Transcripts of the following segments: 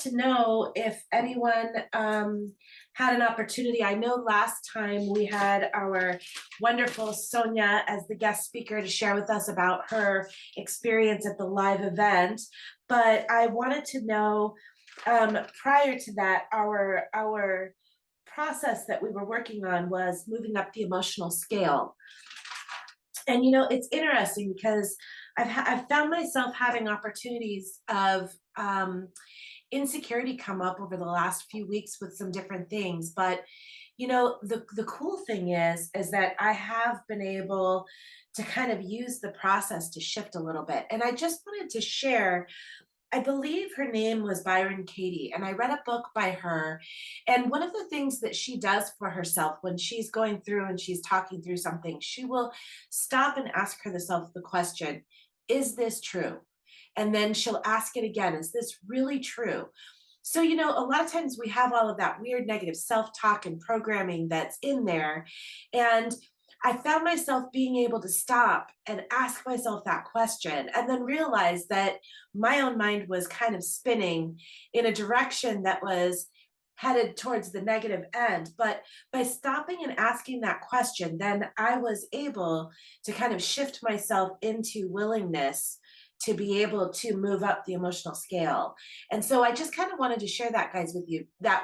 to know if anyone had an opportunity. I know last time we had our wonderful Sonia as the guest speaker to share with us about her experience at the live event, but I wanted to know prior to that, our process that we were working on was moving up the emotional scale. And it's interesting because I've found myself having opportunities of insecurity come up over the last few weeks with some different things. But the cool thing is that I have been able to kind of use the process to shift a little bit. And I just wanted to share, I believe her name was Byron Katie, and I read a book by her. And one of the things that she does for herself when she's going through and she's talking through something, she will stop and ask herself the question, is this true? And then she'll ask it again, is this really true? So, a lot of times we have all of that weird negative self talk and programming that's in there. And I found myself being able to stop and ask myself that question and then realize that my own mind was kind of spinning in a direction that was headed towards the negative end. But by stopping and asking that question, then I was able to kind of shift myself into willingness to be able to move up the emotional scale. And so I just kind of wanted to share that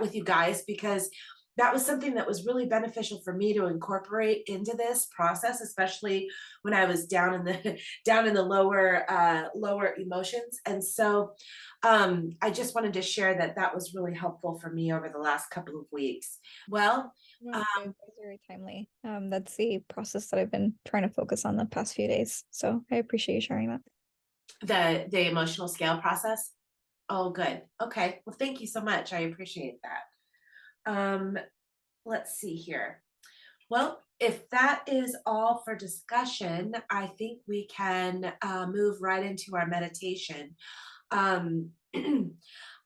with you guys, because that was something that was really beneficial for me to incorporate into this process, especially when I was down in the down in the lower emotions. And so I just wanted to share that that was really helpful for me over the last couple of weeks. Well, No, um, it's very timely. That's the process that I've been trying to focus on the past few days. So I appreciate you sharing that. the emotional scale process. Oh, good. Okay. Well, thank you so much. I appreciate that. Um, let's see here. Well, if that is all for discussion, I think we can move right into our meditation. Um,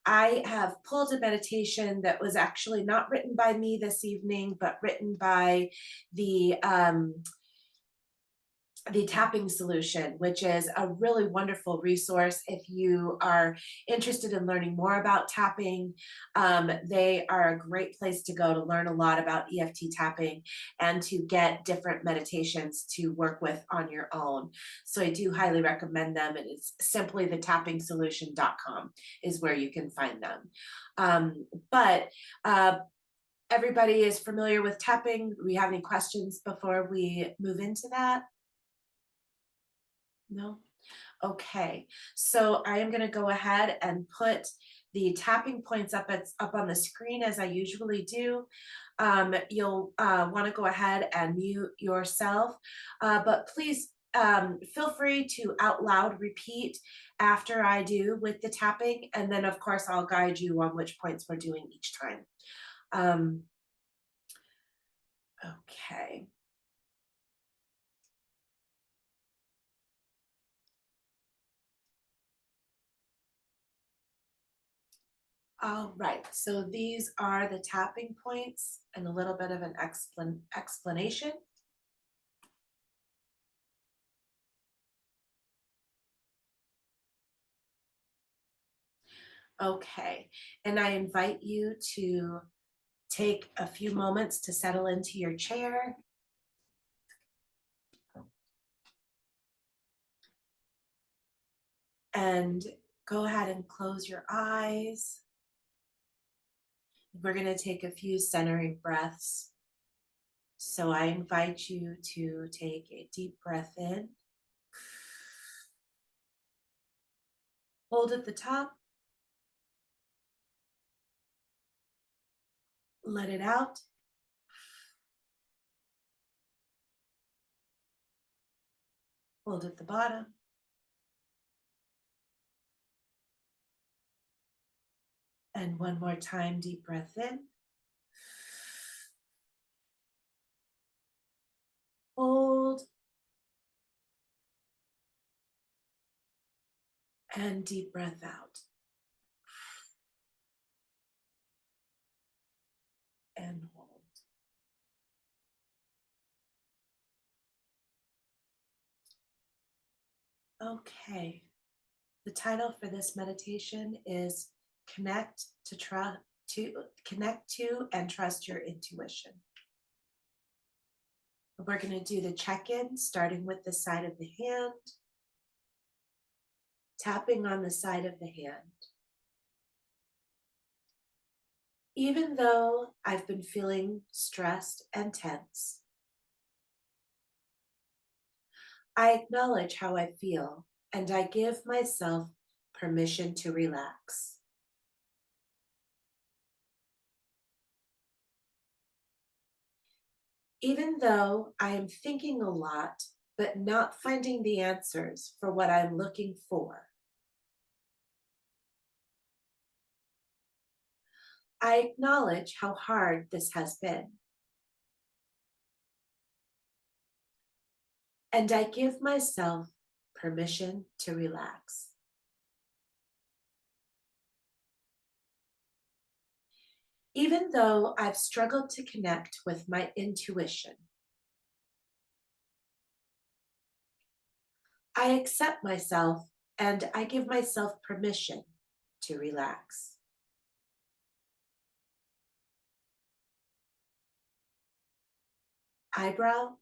I have pulled a meditation that was actually not written by me this evening, but written by the tapping solution, which is a really wonderful resource if you are interested in learning more about tapping. They are a great place to go to learn a lot about EFT tapping and to get different meditations to work with on your own. So I do highly recommend them. And it's simply thetapping-solution.com is where you can find them. But everybody is familiar with tapping. Do we have any questions before we move into that? No? Okay. So I am going to go ahead and put the tapping points up on the screen as I usually do. You'll want to go ahead and mute yourself, but please feel free to out loud repeat after I do with the tapping, and then of course I'll guide you on which points we're doing each time. Um, okay. All right, so these are the tapping points and a little bit of an explanation. Okay, and I invite you to take a few moments to settle into your chair. And go ahead and close your eyes. We're going to take a few centering breaths. So I invite you to take a deep breath in. Hold at the top. Let it out. Hold at the bottom. And one more time, deep breath in. Hold. And deep breath out. And hold. Okay. The title for this meditation is connect to and trust your intuition. We're going to do the check-in, starting with the side of the hand, tapping on the side of the hand. Even though I've been feeling stressed and tense, I acknowledge how I feel and I give myself permission to relax. Even though I am thinking a lot, but not finding the answers for what I'm looking for, I acknowledge how hard this has been. And I give myself permission to relax. Even though I've struggled to connect with my intuition, I accept myself and I give myself permission to relax. Eyebrow,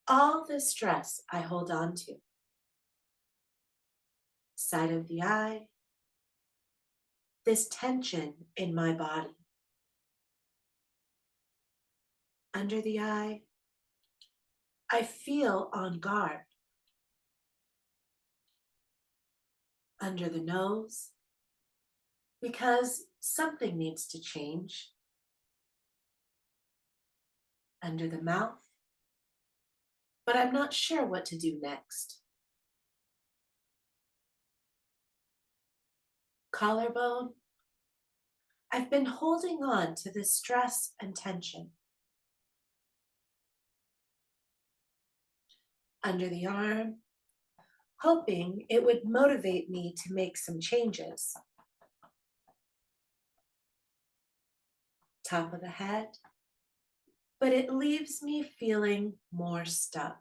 all the stress I hold on to. Side of the eye, this tension in my body. Under the eye, I feel on guard. Under the nose, because something needs to change. Under the mouth, but I'm not sure what to do next. Collarbone, I've been holding on to this stress and tension. Under the arm, hoping it would motivate me to make some changes. Top of the head, but it leaves me feeling more stuck.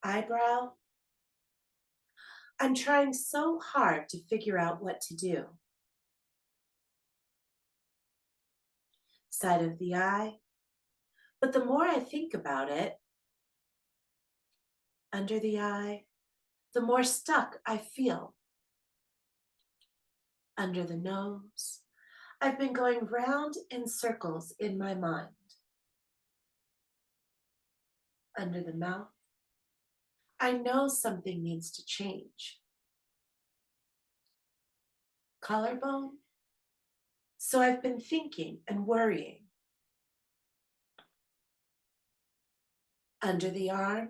Eyebrow, I'm trying so hard to figure out what to do. Side of the eye, but the more I think about it, under the eye, the more stuck I feel. Under the nose, I've been going round in circles in my mind. Under the mouth, I know something needs to change. Collarbone, so I've been thinking and worrying. Under the arm,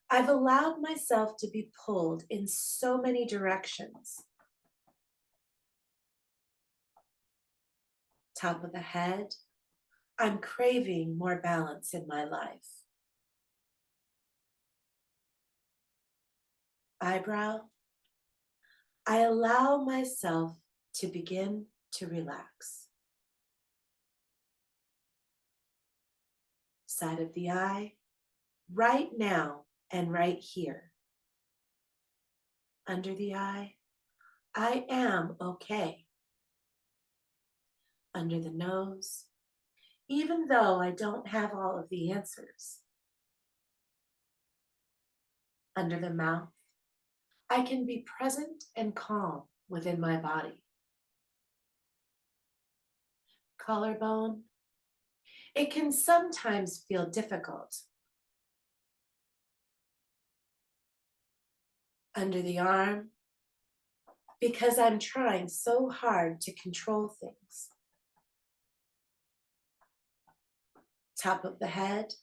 I've allowed myself to be pulled in so many directions. Top of the head, I'm craving more balance in my life. Eyebrow, I allow myself to begin to relax. Side of the eye, right now and right here. Under the eye, I am okay. Under the nose, even though I don't have all of the answers. Under the mouth, I can be present and calm within my body. Collarbone, it can sometimes feel difficult. Under the arm, because I'm trying so hard to control things. Top of the head,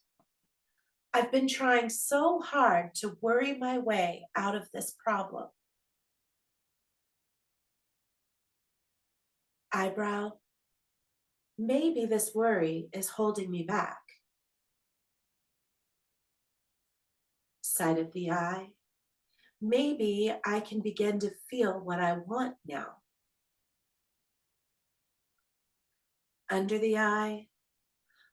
I've been trying so hard to worry my way out of this problem. Eyebrow, maybe this worry is holding me back. Side of the eye, maybe I can begin to feel what I want now. Under the eye,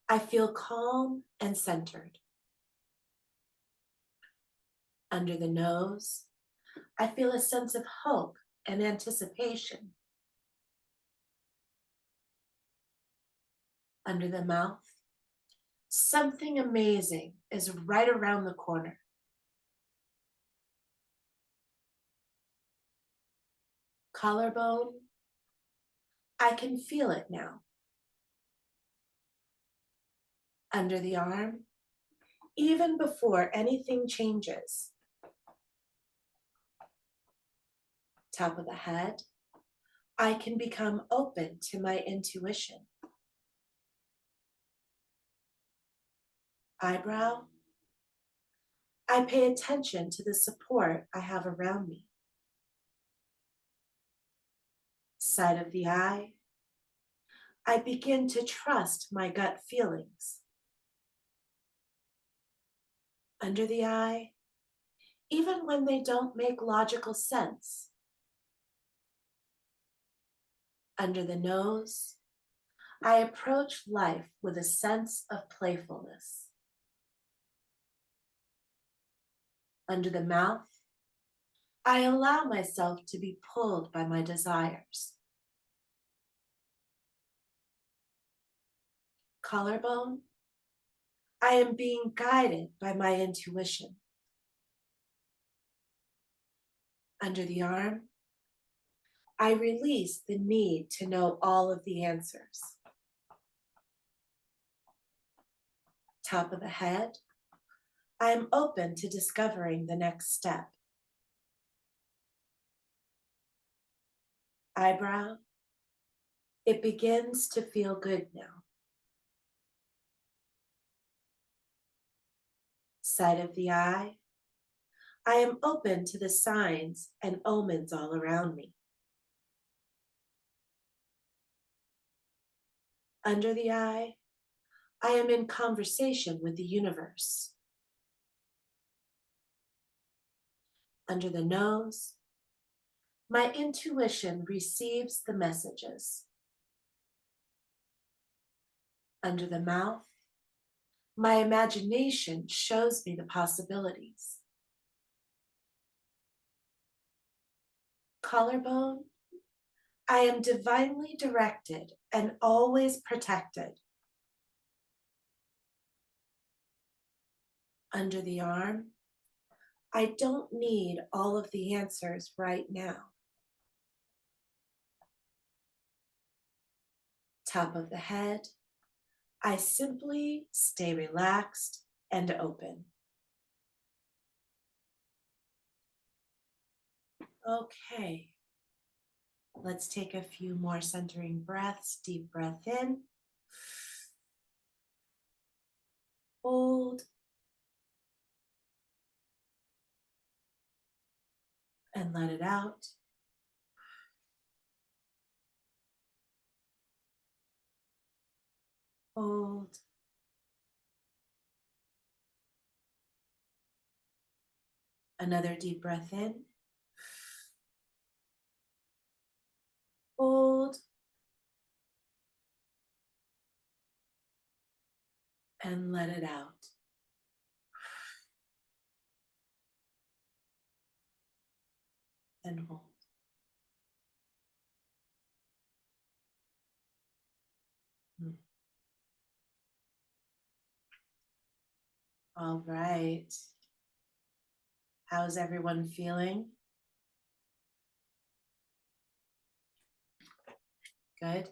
I feel calm and centered. Under the nose, I feel a sense of hope and anticipation. Under the mouth, something amazing is right around the corner. Collarbone, I can feel it now. Under the arm, even before anything changes. Top of the head, I can become open to my intuition. Eyebrow, I pay attention to the support I have around me. Side of the eye, I begin to trust my gut feelings. Under the eye, even when they don't make logical sense. Under the nose, I approach life with a sense of playfulness. Under the mouth, I allow myself to be pulled by my desires. Collarbone, I am being guided by my intuition. Under the arm, I release the need to know all of the answers. Top of the head, I am open to discovering the next step. Eyebrow, it begins to feel good now. Side of the eye, I am open to the signs and omens all around me. Under the eye, I am in conversation with the universe. Under the nose, my intuition receives the messages. Under the mouth, my imagination shows me the possibilities. Collarbone, I am divinely directed and always protected. Under the arm, I don't need all of the answers right now. Top of the head, I simply stay relaxed and open. Okay, let's take a few more centering breaths. Deep breath in. Hold. And let it out. Hold. Another deep breath in. Hold. And let it out. And hold. All right. How's everyone feeling? Good?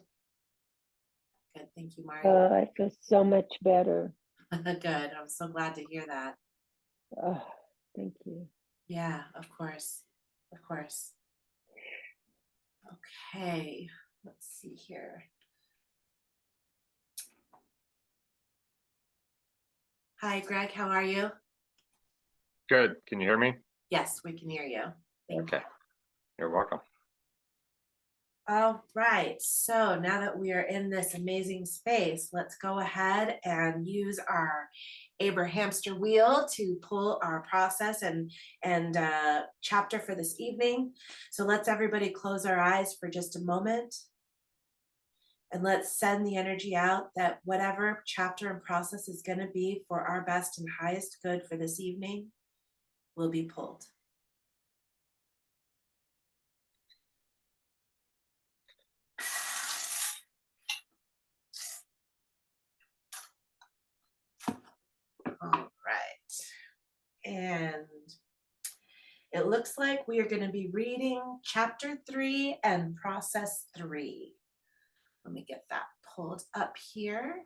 Good, thank you, Mari. I feel so much better. Good, I'm so glad to hear that. Oh, thank you. Yeah, of course, of course. Okay, let's see here. Hi, Greg, how are you? Good. Can you hear me? Yes, we can hear you. Thank you. Okay. You're welcome. All right, so now that we are in this amazing space, let's go ahead and use our Abrahamster wheel to pull our process and chapter for this evening. So let's everybody close our eyes for just a moment. And let's send the energy out that whatever chapter and process is going to be for our best and highest good for this evening, will be pulled. All right. And it looks like we are going to be reading chapter 3 and process 3. Let me get that pulled up here.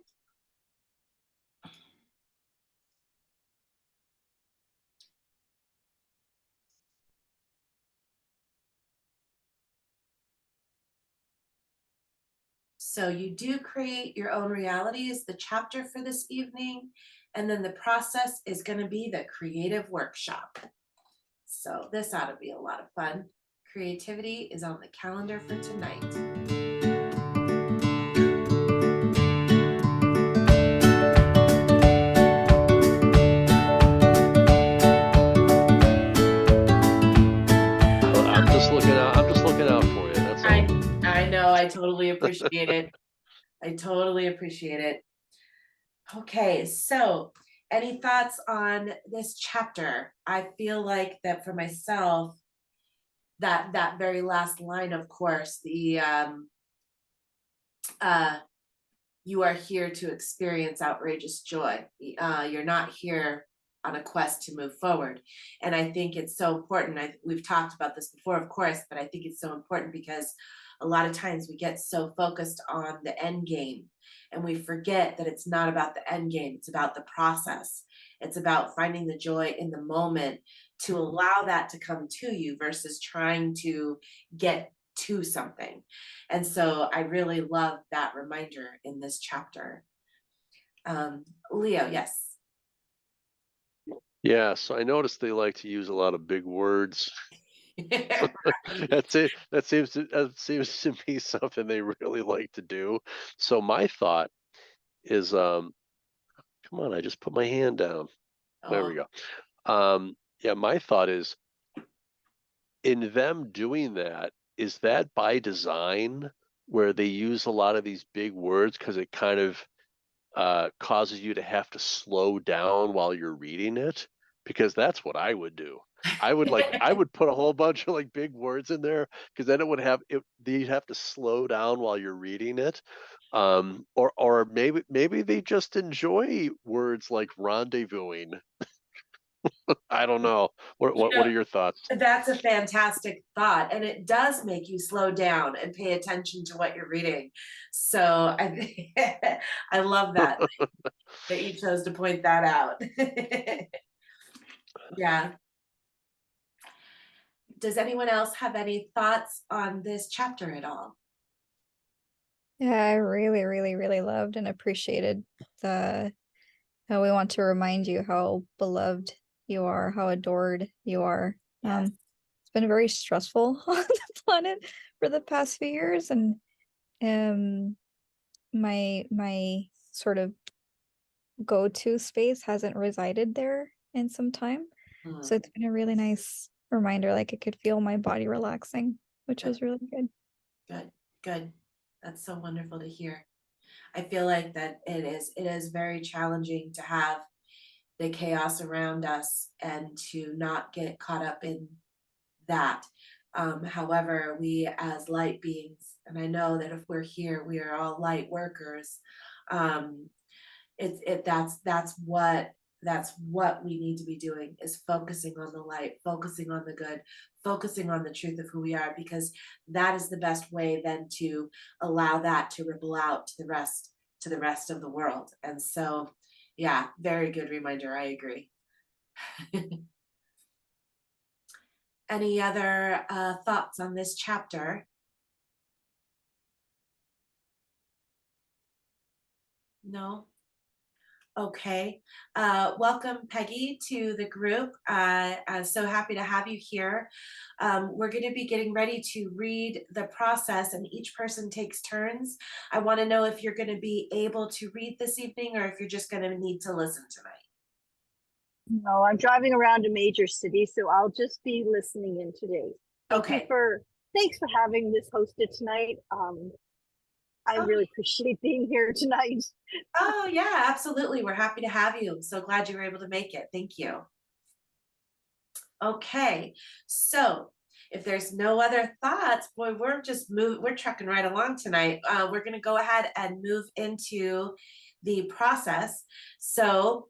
So you do create your own reality is the chapter for this evening. And then the process is going to be the creative workshop. So this ought to be a lot of fun. Creativity is on the calendar for tonight. Well, I'm just looking out for you. That's all. I know, I totally appreciate it. I totally appreciate it. Okay, so any thoughts on this chapter? I feel like that for myself, that very last line, of course, the you are here to experience outrageous joy. You're not here on a quest to move forward. And I think it's so important. We've talked about this before, of course, but I think it's so important because a lot of times we get so focused on the end game and we forget that it's not about the end game. It's about the process. It's about finding the joy in the moment to allow that to come to you versus trying to get to something. And so I really love that reminder in this chapter. Leo, yes. Yeah, so I noticed they like to use a lot of big words. That's it. That seems to be something they really like to do. So my thought is, come on, I just put my hand down. There we go. Yeah, my thought is, in them doing that, is that by design where they use a lot of these big words because it kind of causes you to have to slow down while you're reading it? Because that's what I would do. I would put a whole bunch of like big words in there because then it would have it. You'd have to slow down while you're reading it, or maybe they just enjoy words like rendezvousing. I don't know. What are your thoughts? That's a fantastic thought, and it does make you slow down and pay attention to what you're reading. So I love that you chose to point that out. Yeah. Does anyone else have any thoughts on this chapter at all? Yeah, I really, really, really loved and appreciated the how we want to remind you how beloved you are, how adored you are. Yes. It's been very stressful on the planet for the past few years, and my sort of go-to space hasn't resided there in some time. So it's been a really nice reminder, like it could feel my body relaxing, which was really good. Good. That's so wonderful to hear. I feel like that it is very challenging to have the chaos around us and to not get caught up in that. However, we as light beings, and I know that if we're here, we are all light workers. That's what we need to be doing is focusing on the light, focusing on the good, focusing on the truth of who we are, because that is the best way then to allow that to ripple out to the rest of the world. And so, yeah, very good reminder. I agree. Any other thoughts on this chapter? No? Okay. Welcome, Peggy, to the group. I'm so happy to have you here. We're going to be getting ready to read the process, and each person takes turns. I want to know if you're going to be able to read this evening or if you're just going to need to listen tonight. No, I'm driving around a major city, so I'll just be listening in today. Okay. Thanks for having this hosted tonight. I really appreciate being here tonight. Oh, yeah, absolutely. We're happy to have you. I'm so glad you were able to make it. Thank you. Okay, so if there's no other thoughts, boy, we're trucking right along tonight. We're gonna go ahead and move into the process. So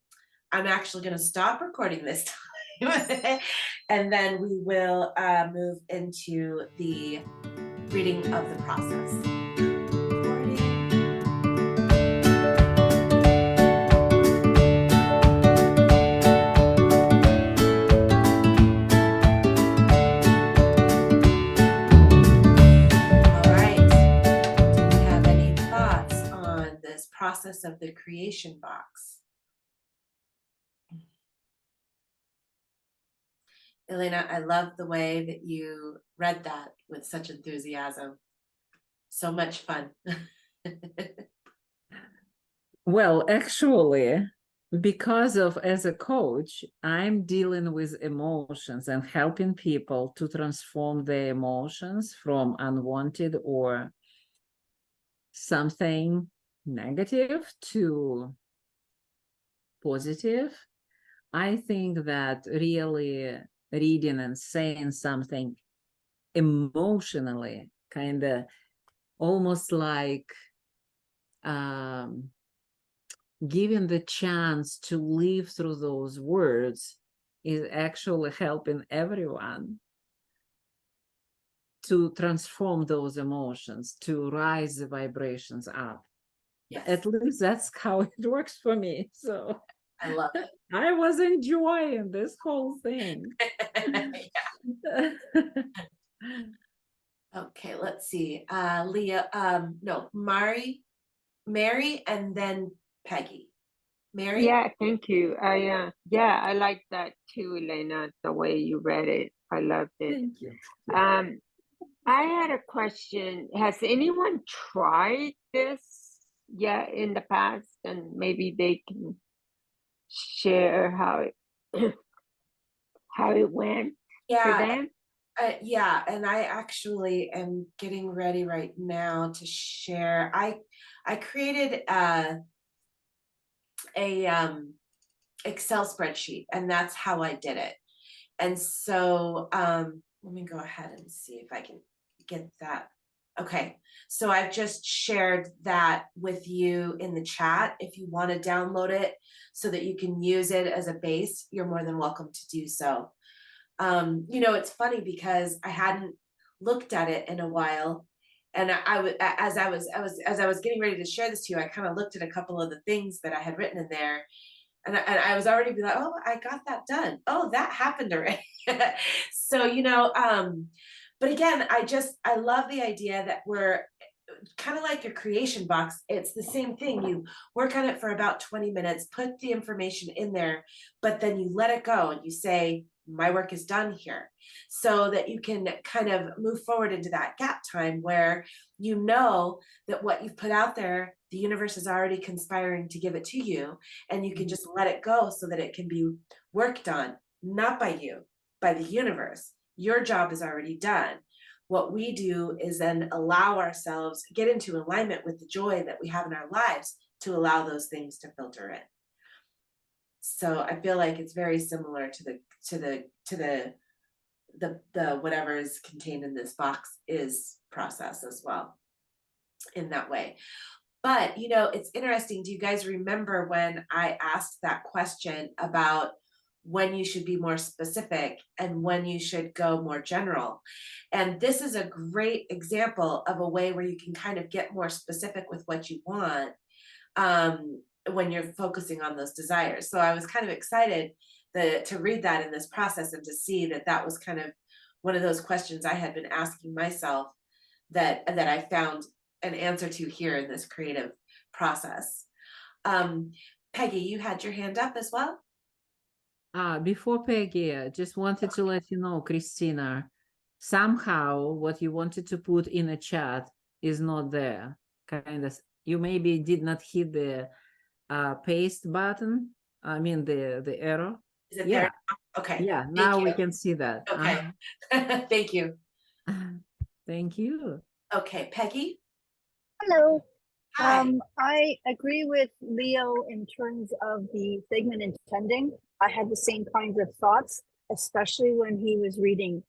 I'm actually gonna stop recording this time. And then we will move into the reading of the process. Recording. All right. Do we have any thoughts on this process of the creation box? Elena, I love the way that you read that with such enthusiasm. So much fun. Well, actually, because of as a coach, I'm dealing with emotions and helping people to transform their emotions from unwanted or something negative to positive. I think that really reading and saying something emotionally, kind of almost like given the chance to live through those words is actually helping everyone to transform those emotions, to rise the vibrations up. Yes, At least that's how it works for me. So I love it. I was enjoying this whole thing. Yeah. Okay, let's see. Leah, no, Mary, and then Peggy. Mary? Yeah, thank you. I like that too, Elena, the way you read it. I loved it. Thank you. I had a question. Has anyone tried this yet in the past? And maybe they can share how it how it went for Yeah, them. yeah, and I actually am getting ready right now to share. I created a Excel spreadsheet, and that's how I did it. And so let me go ahead and see if I can get that. Okay, so I've just shared that with you in the chat. If you want to download it so that you can use it as a base, you're more than welcome to do so. You know, it's funny because I hadn't looked at it in a while, and as I was getting ready to share this to you, I kind of looked at a couple of the things that I had written in there, and I was already be like, oh, I got that done. Oh, that happened already. So, you know, but again, I love the idea that we're kind of like a creation box. It's the same thing. You work on it for about 20 minutes, put the information in there, but then you let it go and you say, my work is done here, so that you can kind of move forward into that gap time where you know that what you've put out there, the universe is already conspiring to give it to you, and you can just let it go so that it can be worked on, not by you, by the universe. Your job is already done. What we do is then allow ourselves, get into alignment with the joy that we have in our lives to allow those things to filter in. So I feel like it's very similar to the whatever is contained in this box is process as well in that way. But you know, it's interesting. Do you guys remember when I asked that question about when you should be more specific and when you should go more general? And this is a great example of a way where you can kind of get more specific with what you want when you're focusing on those desires. So I was kind of excited to read that in this process and to see that that was kind of one of those questions I had been asking myself that I found an answer to here in this creative process. Peggy, you had your hand up as well? Before Peggy, I just wanted to let you know, Christina, somehow what you wanted to put in a chat is not there. Kind of, you maybe did not hit the paste button. I mean the arrow. Is it Yeah. there? Okay. Yeah, Thank now we you. can see that. Okay. Thank you. Thank you. Okay, Peggy? Hello. Hi. I agree with Leo in terms of the segment intending. I had the same kinds of thoughts. especially when he was reading,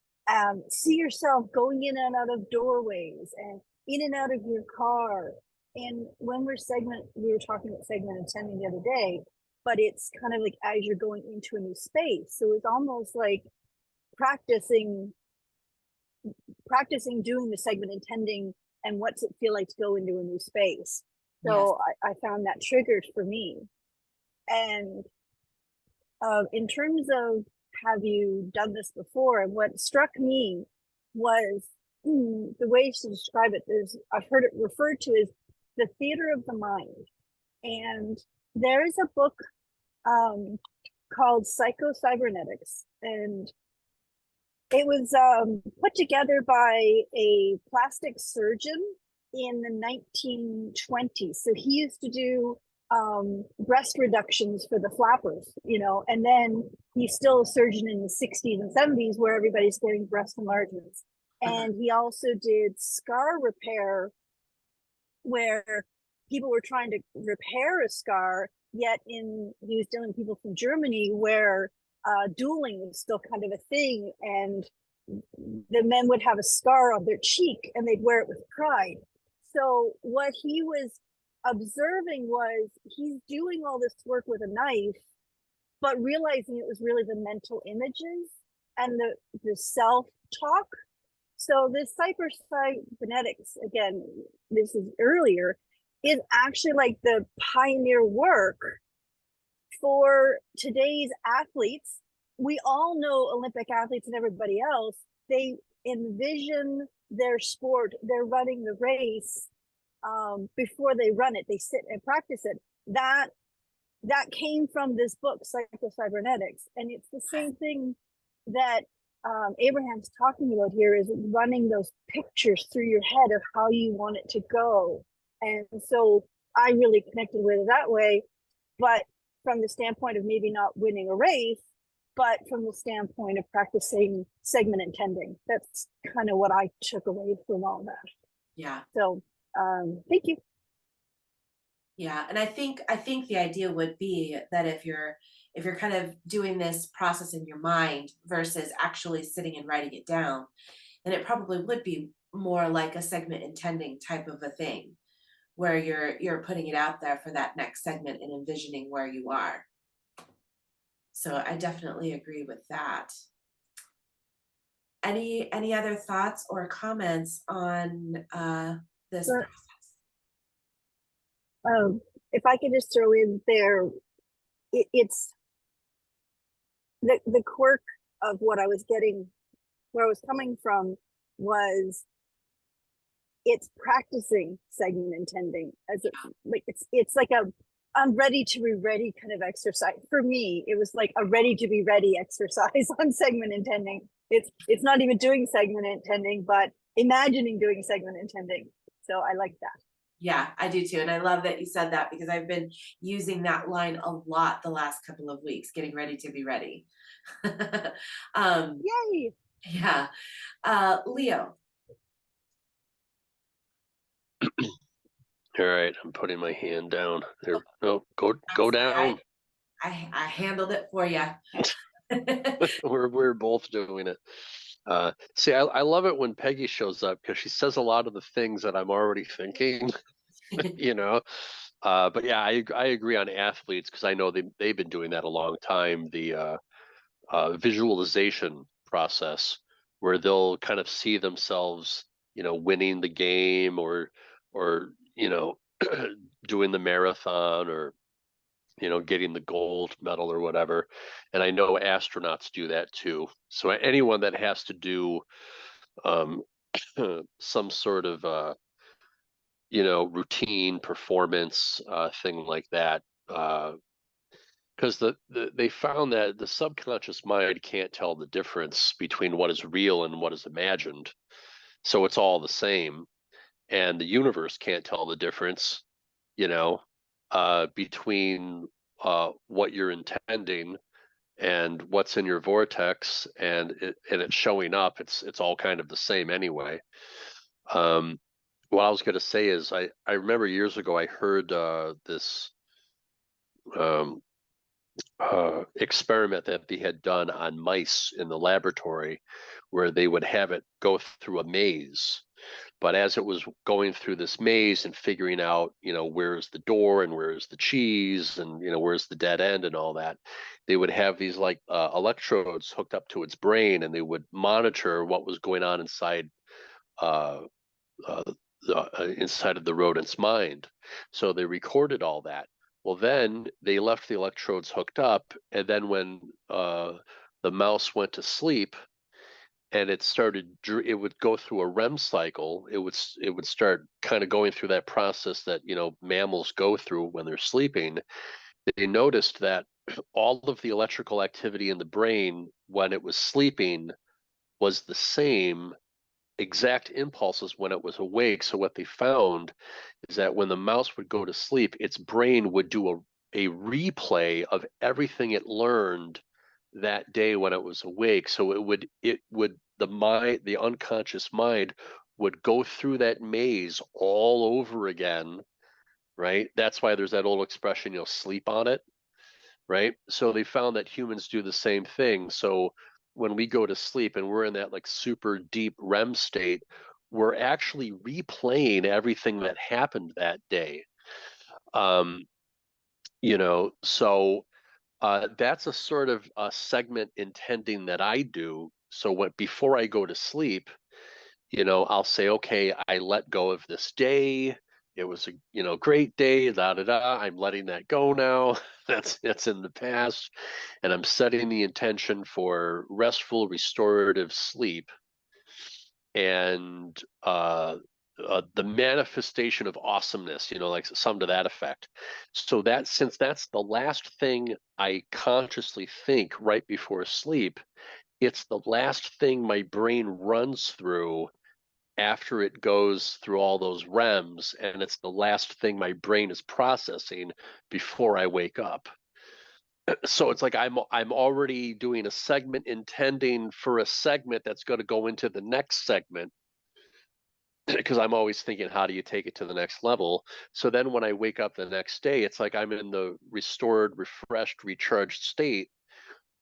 see yourself going in and out of doorways and in and out of your car. And when we were talking about segment attending the other day, but it's kind of like as you're going into a new space. So it's almost like practicing doing the segment intending and what's it feel like to go into a new space. So I found that triggered for me. And in terms of have you done this before, and what struck me was the way to describe it is I've heard it referred to as the theater of the mind. And there is a book called Psycho-Cybernetics, and it was put together by a plastic surgeon in the 1920s. So he used to do breast reductions for the flappers, you know, and then he's still a surgeon in the 60s and 70s where everybody's getting breast enlargements. And he also did scar repair where people were trying to repair a scar, yet he was dealing with people from Germany where dueling was still kind of a thing, and the men would have a scar on their cheek and they'd wear it with pride. So what he was observing was he's doing all this work with a knife, but realizing it was really the mental images and the self-talk. So this cyber-cybernetics, again, this is earlier, is actually like the pioneer work for today's athletes. We all know Olympic athletes and everybody else, they envision their sport, they're running the race before they run it, they sit and practice it. That came from this book, Psycho-Cybernetics. And it's the same thing that Abraham's talking about here, is running those pictures through your head of how you want it to go. And so I really connected with it that way, but from the standpoint of maybe not winning a race, but from the standpoint of practicing segment intending. That's kind of what I took away from all that. Yeah. So thank you. Yeah, and I think the idea would be that if you're kind of doing this process in your mind versus actually sitting and writing it down, then it probably would be more like a segment intending type of a thing, where you're putting it out there for that next segment and envisioning where you are. So I definitely agree with that. Any other thoughts or comments on this Sure. process? If I could just throw in there, it's the quirk of what I was getting, where I was coming from, was it's practicing segment intending as like it's like a I'm ready to be ready kind of exercise. For me, it was like a ready to be ready exercise on segment intending. It's not even doing segment intending, but imagining doing segment intending. So I like that. Yeah, I do too. And I love that you said that, because I've been using that line a lot the last couple of weeks, getting ready to be ready. Yay. Yeah. Leo. All right, I'm putting my hand down. There, no, go down. I handled it for you. We're both doing it. See, I love it when Peggy shows up because she says a lot of the things that I'm already thinking, you know. But yeah, I agree on athletes, because I know they've been doing that a long time. The visualization process, where they'll kind of see themselves, you know, winning the game, or you know, doing the marathon, or you know, getting the gold medal or whatever. And I know astronauts do that too. So anyone that has to do some sort of you know, routine performance thing like that, because they found that the subconscious mind can't tell the difference between what is real and what is imagined. So it's all the same, and the universe can't tell the difference, you know, between what you're intending and what's in your vortex, and it's showing up. It's all kind of the same anyway. What I was going to say is I remember years ago I heard this experiment that they had done on mice in the laboratory, where they would have it go through a maze. But as it was going through this maze and figuring out, where's the door and where's the cheese and, where's the dead end and all that, they would have these like electrodes hooked up to its brain, and they would monitor what was going on inside uh, inside of the rodent's mind. So they recorded all that. Well, then they left the electrodes hooked up, and then when the mouse went to sleep, and it would go through a REM cycle. It would start kind of going through that process that mammals go through when they're sleeping. They noticed that all of the electrical activity in the brain when it was sleeping was the same exact impulses when it was awake. So what they found is that when the mouse would go to sleep, its brain would do a replay of everything it learned that day when it was awake. So the unconscious mind would go through that maze all over again, right? That's why there's that old expression, sleep on it, right? So they found that humans do the same thing. So when we go to sleep and we're in that like super deep REM state, we're actually replaying everything that happened that day. So that's a sort of a segment intending that I do. So before I go to sleep, I'll say, okay, I let go of this day. It was a great day, da da da. I'm letting that go now. That's in the past, and I'm setting the intention for restful, restorative sleep, and the manifestation of awesomeness. Like some to that effect. So since that's the last thing I consciously think right before sleep, it's the last thing my brain runs through after it goes through all those REMs, and it's the last thing my brain is processing before I wake up. So it's like I'm already doing a segment intending for a segment that's going to go into the next segment, because I'm always thinking, how do you take it to the next level? So then when I wake up the next day, it's like I'm in the restored, refreshed, recharged state,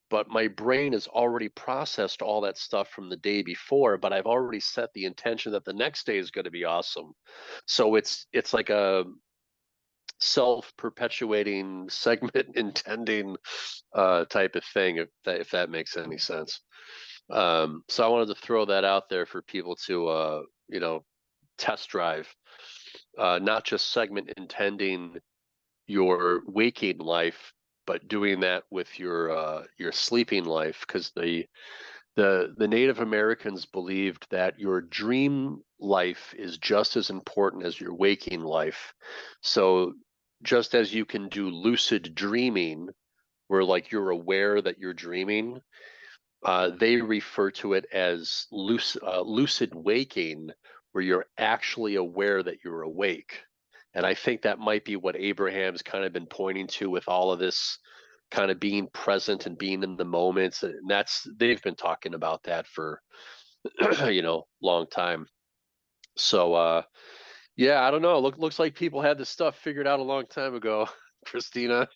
but my brain has already processed all that stuff from the day before, but I've already set the intention that the next day is going to be awesome. So it's like a self-perpetuating segment intending type of thing, if that makes any sense. So I wanted to throw that out there for people to test drive, not just segment intending your waking life, but doing that with your sleeping life, because the Native Americans believed that your dream life is just as important as your waking life. So just as you can do lucid dreaming, where like you're aware that you're dreaming, they refer to it as lucid waking, where you're actually aware that you're awake. And I think that might be what Abraham's kind of been pointing to with all of this kind of being present and being in the moments. And they've been talking about that for, long time. So, yeah, I don't know. Looks like people had this stuff figured out a long time ago, Christina.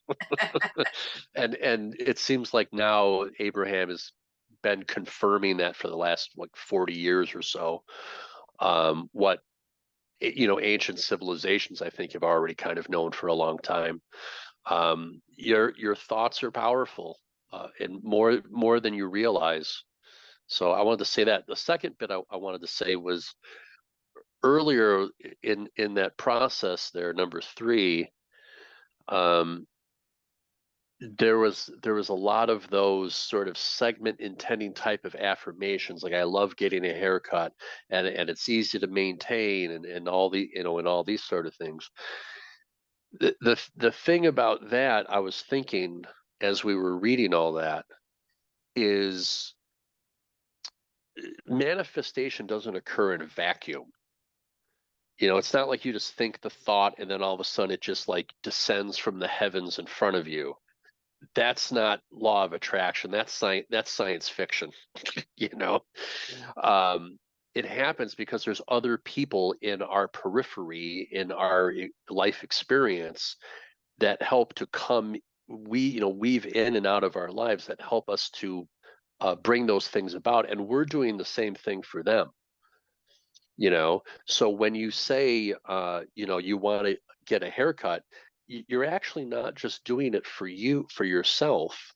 And it seems like now Abraham has been confirming that for the last 40 years or so. What ancient civilizations, I think, have already kind of known for a long time. Your thoughts are powerful, and more than you realize. So I wanted to say that. The second bit I wanted to say was earlier in that process there, number 3, there was a lot of those sort of segment intending type of affirmations, like I love getting a haircut, and it's easy to maintain, and all the and all these sort of things. The thing about that, I was thinking as we were reading all that, is manifestation doesn't occur in a vacuum. It's not like you just think the thought and then all of a sudden it just like descends from the heavens in front of you. That's not law of attraction. That's science fiction. It happens because there's other people in our periphery, in our life experience, that help to come weave in and out of our lives that help us to bring those things about, and we're doing the same thing for them. So when you say you want to get a haircut, you're actually not just doing it for yourself.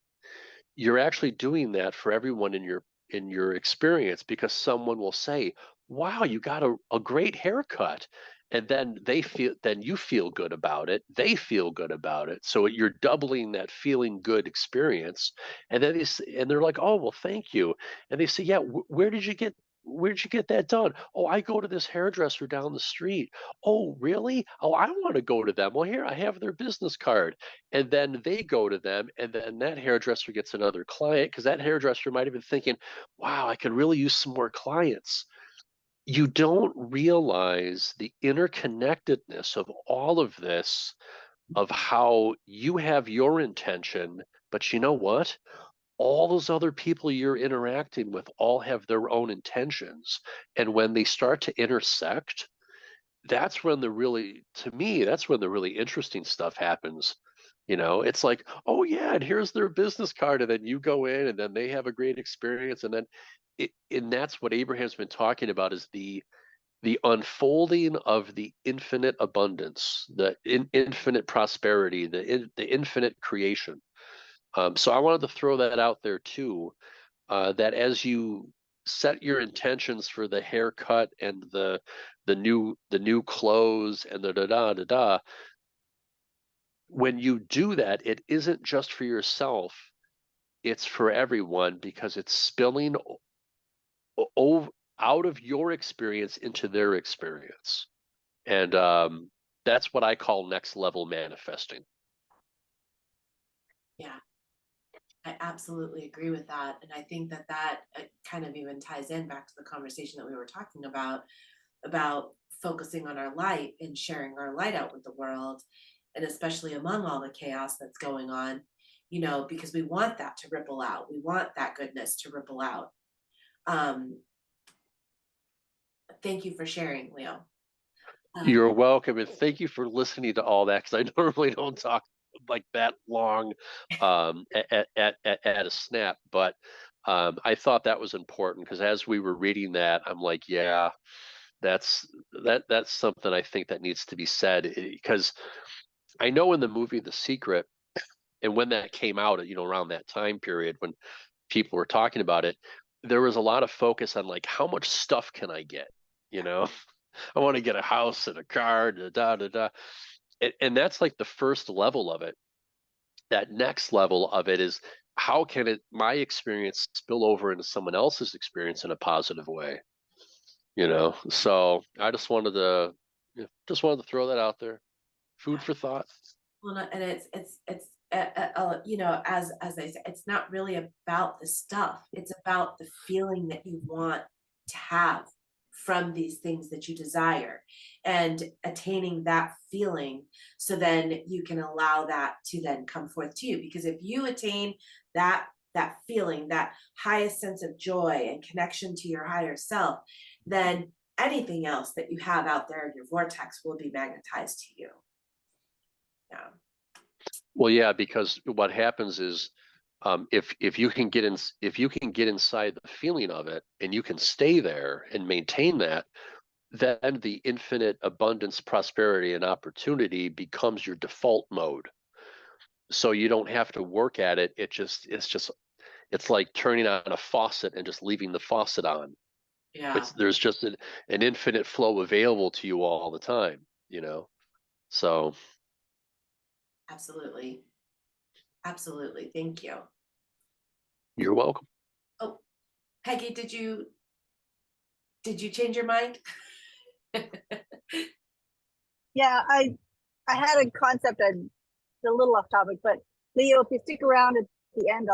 You're actually doing that for everyone in your experience, because someone will say, wow, you got a great haircut, and then you feel good about it, they feel good about it, so you're doubling that feeling good experience. And then and they're like, oh, well, thank you. And they say, yeah, where'd you get that done? Oh, I go to this hairdresser down the street. Oh, really? Oh, I want to go to them. Well, here, I have their business card. And then they go to them, and then that hairdresser gets another client, because that hairdresser might have been thinking, wow, I could really use some more clients. You don't realize the interconnectedness of all of this, of how you have your intention, but you know what? All those other people you're interacting with all have their own intentions. And when they start to intersect, that's when to me, that's when the really interesting stuff happens. It's like, oh yeah, and here's their business card, and then you go in, and then they have a great experience, and then and that's what Abraham's been talking about, is the unfolding of the infinite abundance, the infinite prosperity, the infinite creation. So I wanted to throw that out there too, that as you set your intentions for the haircut and the new clothes and the da da da da, when you do that, it isn't just for yourself, it's for everyone, because it's spilling out of your experience into their experience. And that's what I call next level manifesting. Yeah, I absolutely agree with that. And I think that kind of even ties in back to the conversation that we were talking about focusing on our light and sharing our light out with the world, and especially among all the chaos that's going on, because we want that to ripple out. We want that goodness to ripple out. Thank you for sharing, Leo. You're welcome, and thank you for listening to all that, because I normally don't talk like that long at a snap, but I thought that was important, because as we were reading that, I'm like, yeah, that's something I think that needs to be said, because I know in the movie The Secret, and when that came out, around that time period when people were talking about it, there was a lot of focus on like, how much stuff can I get? I want to get a house and a car, da da da da. And that's like the first level of it. That next level of it is, how can my experience spill over into someone else's experience in a positive way? So I just wanted to throw that out there. Food for thought. Well, and it's as I said, it's not really about the stuff. It's about the feeling that you want to have from these things that you desire, and attaining that feeling, so then you can allow that to then come forth to you. Because if you attain that feeling, that highest sense of joy and connection to your higher self, then anything else that you have out there in your vortex will be magnetized to you. Yeah. Well, yeah, because what happens is, if you can get inside the feeling of it, and you can stay there and maintain that, then the infinite abundance, prosperity, and opportunity becomes your default mode. So you don't have to work at it. It's like turning on a faucet and just leaving the faucet on. Yeah. There's just an infinite flow available to you all the time, So. Absolutely. Absolutely. Thank you. You're welcome. Oh, Peggy, did you change your mind? Yeah, I had a concept. It's a little off topic, but Leo, if you stick around at the end,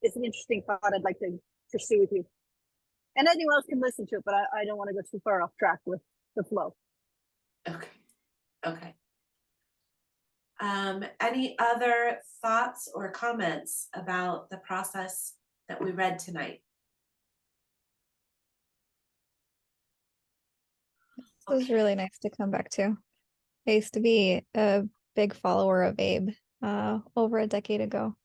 it's an interesting thought I'd like to pursue with you. And anyone else can listen to it, but I don't want to go too far off track with the flow. Okay. Any other thoughts or comments about the process that we read tonight? This was really nice to come back to. I used to be a big follower of Abe, over a decade ago.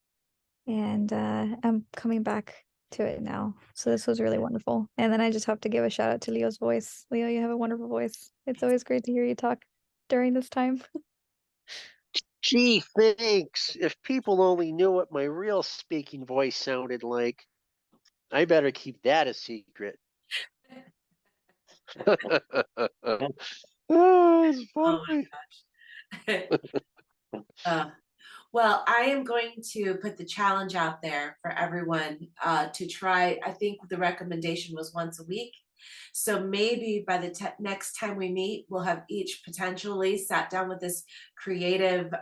And I'm coming back to it now. So this was really wonderful. And then I just have to give a shout out to Leo's voice. Leo, you have a wonderful voice. It's always great to hear you talk during this time. Gee, thanks. If people only knew what my real speaking voice sounded like, I better keep that a secret. Oh, it's Oh funny. my gosh. Well, I am going to put the challenge out there for everyone to try. I think the recommendation was once a week. So maybe by the next time we meet, we'll have each potentially sat down with this creative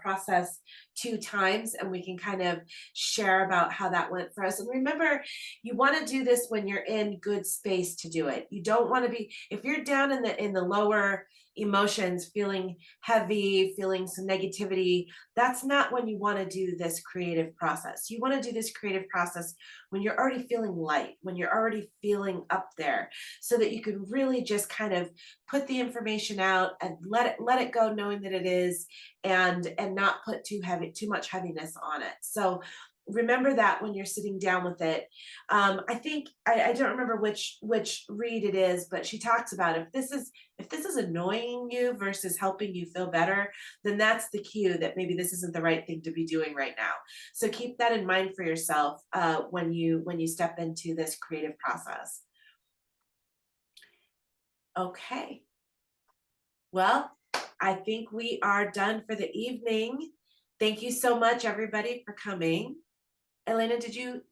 process 2 times, and we can kind of share about how that went for us. And remember, you want to do this when you're in good space to do it. You don't want to be, if you're down in the lower emotions, feeling heavy, feeling some negativity, that's not when you want to do this creative process. You want to do this creative process when you're already feeling light, when you're already feeling up there, so that you can really just kind of put the information out and let it go, knowing that it is, and not put too much heaviness on it. So remember that when you're sitting down with it. I think I don't remember which read it is, but she talks about if this is annoying you versus helping you feel better, then that's the cue that maybe this isn't the right thing to be doing right now. So keep that in mind for yourself when you step into this creative process. Okay. Well, I think we are done for the evening. Thank you so much, everybody, for coming. Elena, did you?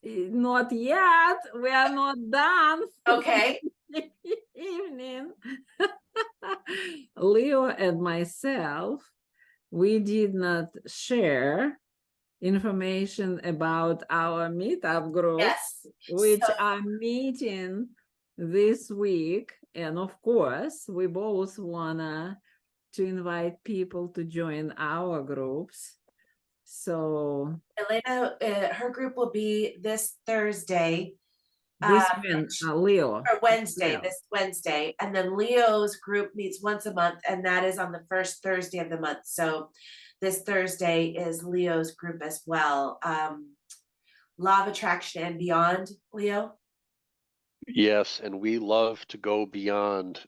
Not yet. We are not done. Okay. Evening. Leo and myself, we did not share information about our meetup group, Yes. which So- are meeting this week. And of course, we both wanna to invite people to join our groups. So Elena, her group will be this Thursday. this Leo. Or Wednesday, Leo. this Wednesday. And then Leo's group meets once a month, and that is on the first Thursday of the month. So this Thursday is Leo's group as well. Law of Attraction and Beyond, Leo. Yes, and we love to go beyond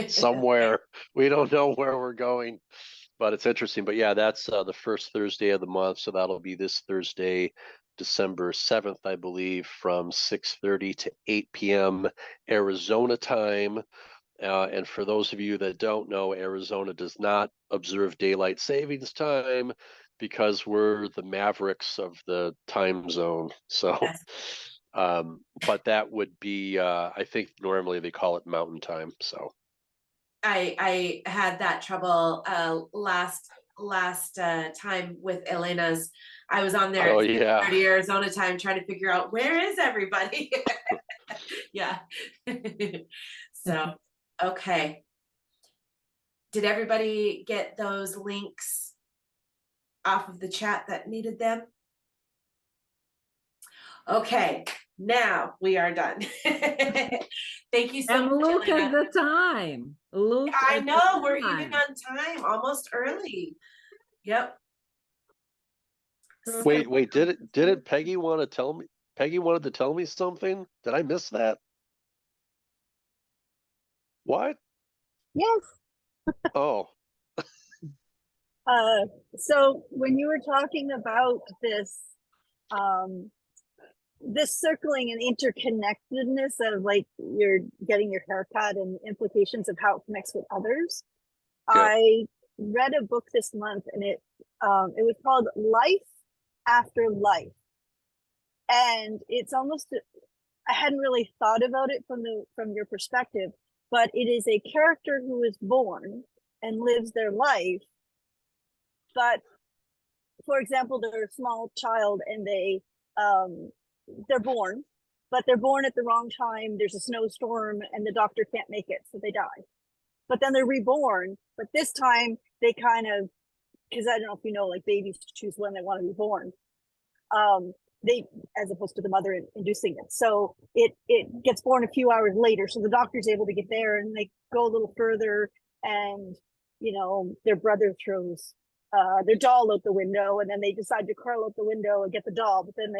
somewhere. We don't know where we're going, but it's interesting. But yeah, that's the first Thursday of the month. So that'll be this Thursday, December 7th, I believe, from 6:30 to 8 p.m. Arizona time. And for those of you that don't know, Arizona does not observe daylight savings time because we're the mavericks of the time zone. So, Yes. but that would be, I think normally they call it mountain time. So I had that trouble last time with Elena's. I was on there oh at yeah, 6:30 Arizona time trying to figure out where is everybody. Yeah. So, okay. Did everybody get those links off of the chat that needed them? Okay, now we are done. Thank you so And much, look Elena. at the time. Look. I at the know, we're even time. on time, almost early. Yep. wait, did Peggy want to tell me? Peggy wanted to tell me something. Did I miss that? What? Yes. Oh, So when you were talking about this, this circling and interconnectedness of like you're getting your haircut and implications of how it connects with others, Yeah. I read a book this month, and it was called Life After Life, and it's almost, I hadn't really thought about it from your perspective, but it is a character who is born and lives their life. But for example, they're a small child and they're born, but they're born at the wrong time. There's a snowstorm and the doctor can't make it, so they die. But then they're reborn, but this time they kind of, because I don't know if you know, like babies choose when they want to be born. They, as opposed to the mother inducing it. So it gets born a few hours later. So the doctor's able to get there, and they go a little further, and their brother throws their doll out the window, and then they decide to crawl out the window and get the doll, but then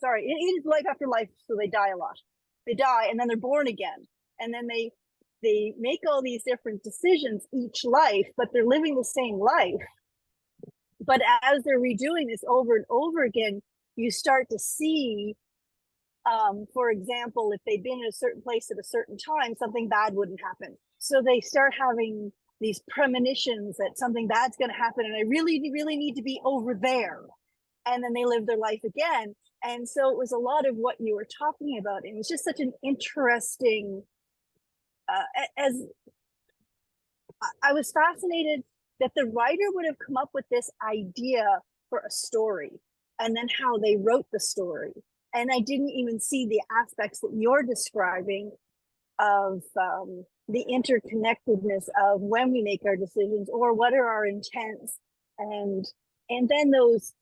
sorry, it is life after life, so they die a lot. They die and then they're born again, and then they make all these different decisions each life, but they're living the same life. But as they're redoing this over and over again, you start to see, for example, if they've been in a certain place at a certain time, something bad wouldn't happen. So they start having these premonitions that something bad's going to happen, and I really, really need to be over there. And then they live their life again. And so it was a lot of what you were talking about. And it was just such an interesting, as I was fascinated that the writer would have come up with this idea for a story, and then how they wrote the story. And I didn't even see the aspects that you're describing of the interconnectedness of when we make our decisions, or what are our intents, and then those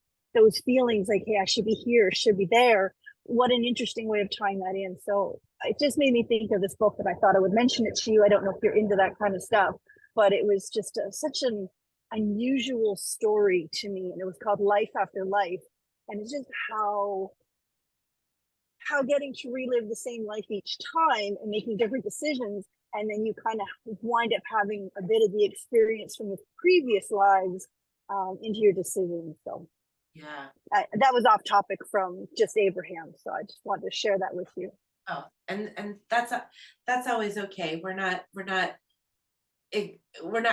feelings like, hey, I should be here, should be there. What an interesting way of tying that in. So it just made me think of this book that I thought I would mention it to you. I don't know if you're into that kind of stuff, but it was just such an unusual story to me, and it was called Life After Life. And it's just how getting to relive the same life each time and making different decisions, and then you kind of wind up having a bit of the experience from the previous lives into your decisions. So Yeah. that was off topic from just Abraham, so I just wanted to share that with you. Oh, and that's always okay. We're not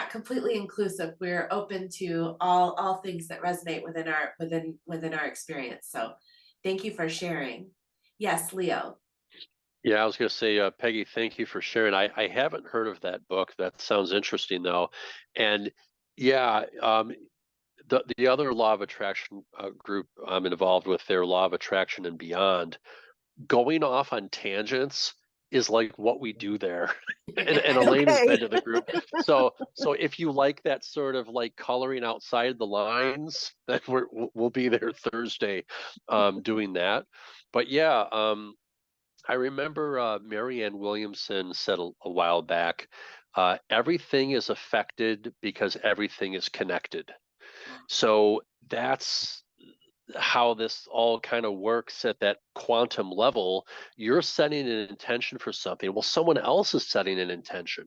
completely inclusive. We're open to all things that resonate within our experience. So thank you for sharing. Yes, Leo. Yeah, I was going to say, Peggy, thank you for sharing. I haven't heard of that book. That sounds interesting, though. And yeah, the other law of attraction group I'm involved with, their law of attraction and beyond, going off on tangents is like what we do there. and Elaine has been to the group. So if you like that sort of like coloring outside the lines, then we'll be there Thursday doing that. But yeah, I remember Marianne Williamson said a while back, everything is affected because everything is connected. So that's how this all kind of works at that quantum level. You're setting an intention for something. Well, someone else is setting an intention,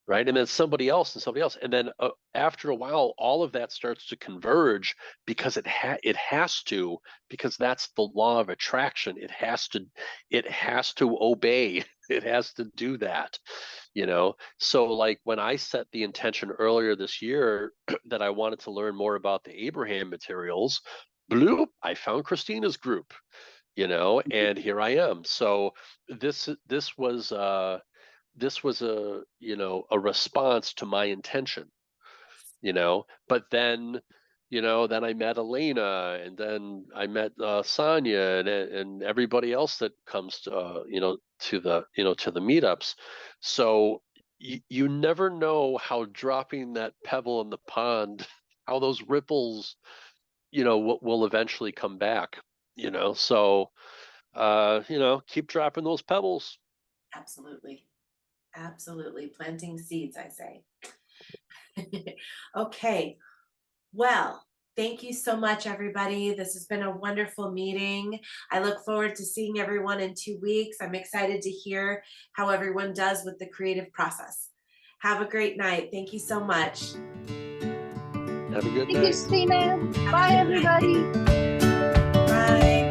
right? And then somebody else and somebody else. And then after a while, all of that starts to converge because it has to, because that's the law of attraction. It has to obey. It has to do that, So like when I set the intention earlier this year that I wanted to learn more about the Abraham materials, bloop, I found Christina's group, and here I am. So this was a a response to my intention, but then then I met Elena, and then I met Sonia and everybody else that comes to to the meetups. So you never know how dropping that pebble in the pond, how those ripples will eventually come back, so keep dropping those pebbles. Absolutely planting seeds, I say. Okay, well, thank you so much, everybody. This has been a wonderful meeting. I look forward to seeing everyone in 2 weeks. I'm excited to hear how everyone does with the creative process. Have a great night. Thank you so much. Have a good night. Thank you, Christina. Bye, everybody. Bye.